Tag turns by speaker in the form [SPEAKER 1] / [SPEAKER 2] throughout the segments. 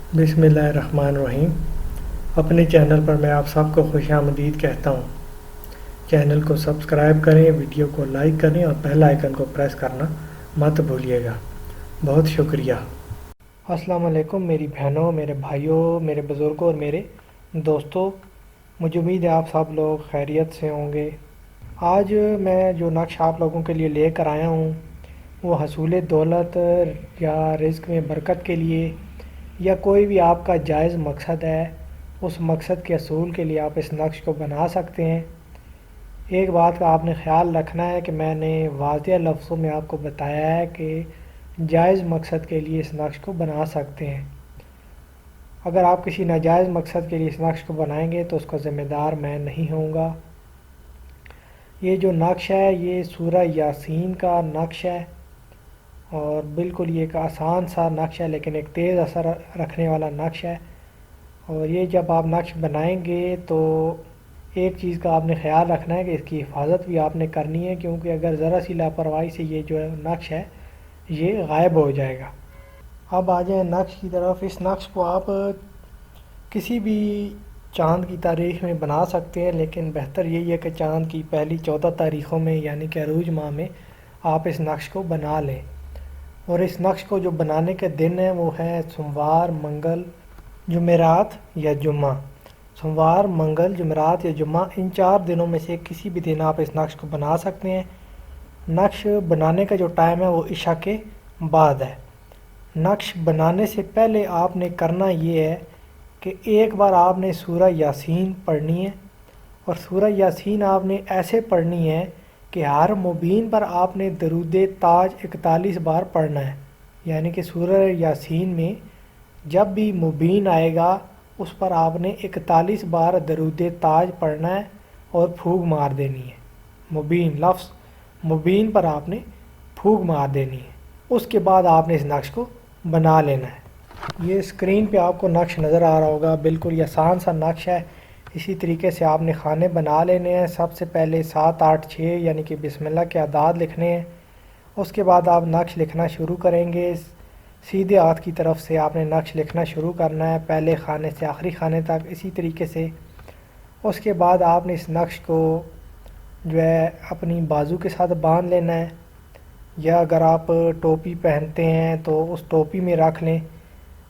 [SPEAKER 1] बिस्मिल्लाहिर्रहमानिर्रहीम। अपने चैनल पर मैं आप सबको खुश आमदीद कहता हूँ। चैनल को सब्सक्राइब करें, वीडियो को लाइक करें और बेल आइकन को प्रेस करना मत भूलिएगा। बहुत शुक्रिया। अस्सलाम वालेकुम मेरी बहनों, मेरे भाइयों, मेरे बुज़ुर्गों और मेरे दोस्तों। मुझे उम्मीद है आप सब लोग खैरियत से होंगे। आज मैं जो नक्श आप लोगों के लिए लेकर आया हूँ वो हसूल दौलत या रिज़्क में बरकत के लिए या कोई भी आपका जायज़ मकसद है, उस मकसद के असूल के लिए आप इस नक्श को बना सकते हैं। एक बात का आपने ख़्याल रखना है कि मैंने वाज़ेह लफ्ज़ों में आपको बताया है कि जायज़ मकसद के लिए इस नक्श को बना सकते हैं। अगर आप किसी नाजायज़ मकसद के लिए इस नक्श को बनाएंगे तो उसका ज़िम्मेदार मैं नहीं होऊंगा। ये जो नक्श है ये सूरह यासीन का नक्श है और बिल्कुल ये एक आसान सा नक्श है, लेकिन एक तेज़ असर रखने वाला नक्श है। और ये जब आप नक्श बनाएंगे तो एक चीज़ का आपने ख्याल रखना है कि इसकी हिफाजत भी आपने करनी है, क्योंकि अगर ज़रा सी लापरवाही से ये जो है नक्श है ये गायब हो जाएगा। अब आ जाए नक्श की तरफ। इस नक्श को आप किसी भी चाँद की तारीख़ में बना सकते हैं, लेकिन बेहतर यही है कि चाँद की पहली 14 तारीख़ों में यानी कि अरूज माह में आप इस नक्श को बना लें। और इस नक्श को जो बनाने के दिन हैं वो है सोमवार, मंगल, जुमेरात या जुम्मा। सोमवार, मंगल, जुमेरात या जुम्मा, इन 4 दिनों में से किसी भी दिन आप इस नक्श को बना सकते हैं। नक्श बनाने का जो टाइम है वो इशा के बाद है। नक्श बनाने से पहले आपने करना ये है कि एक बार आपने सूरह यासीन पढ़नी है और सूरह यासीन आपने ऐसे पढ़नी है कि हर मुबीन पर आपने दरूद ताज 41 बार पढ़ना है। यानी कि सूरह यासीन में जब भी मुबीन आएगा उस पर आपने 41 बार दरूद ताज पढ़ना है और फूंक मार देनी है। मुबीन लफ्ज़ मुबीन पर आपने फूंक मार देनी है। उसके बाद आपने इस नक्श को बना लेना है। ये स्क्रीन पे आपको नक्श नज़र आ रहा होगा, बिल्कुल ये आसान सा नक्श है। इसी तरीके से आपने खाने बना लेने हैं। सबसे पहले 7, 8, 6 यानी कि बिस्मिल्लाह के अदाद लिखने हैं। उसके बाद आप नक्श लिखना शुरू करेंगे। सीधे हाथ की तरफ से आपने नक्श लिखना शुरू करना है, पहले खाने से आखिरी खाने तक, इसी तरीके से। उसके बाद आपने इस नक्श को जो है अपनी बाजू के साथ बांध लेना है, या अगर आप टोपी पहनते हैं तो उस टोपी में रख लें।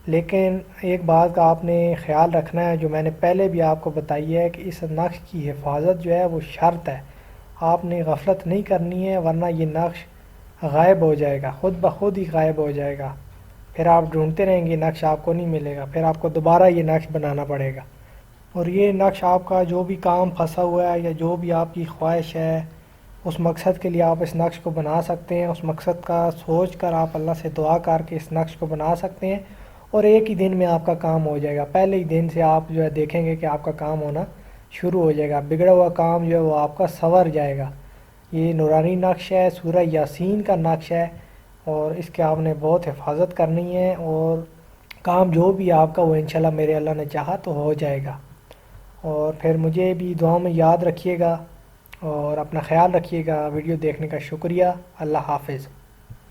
[SPEAKER 1] लेकिन एक बात का आपने ख़्याल रखना है जो मैंने पहले भी आपको बताई है कि इस नक्श की हिफाजत जो है वो शर्त है। आपने गफलत नहीं करनी है, वरना ये नक्श गायब हो जाएगा, ख़ुद ब खुद ही गायब हो जाएगा। फिर आप ढूंढते रहेंगे, नक्श आपको नहीं मिलेगा, फिर आपको दोबारा ये नक्श बनाना पड़ेगा। और ये नक्श आपका जो भी काम फंसा हुआ है या जो भी आपकी ख्वाहिश है उस मकसद के लिए आप इस नक्श को बना सकते हैं। उस मकसद का सोच कर आप अल्लाह से दुआ करके इस नक्श को बना सकते हैं और एक ही दिन में आपका काम हो जाएगा। पहले ही दिन से आप जो है देखेंगे कि आपका काम होना शुरू हो जाएगा। बिगड़ा हुआ काम जो है वो आपका संवर जाएगा। ये नूरानी नक्श है, सूरह यासीन का नक्श है और इसके आपने बहुत हिफाजत करनी है और काम जो भी आपका वो इंशाल्लाह मेरे अल्लाह ने चाहा तो हो जाएगा। और फिर मुझे भी दुआओं में याद रखिएगा और अपना ख्याल रखिएगा। वीडियो देखने का शुक्रिया। अल्लाह हाफ़िज़।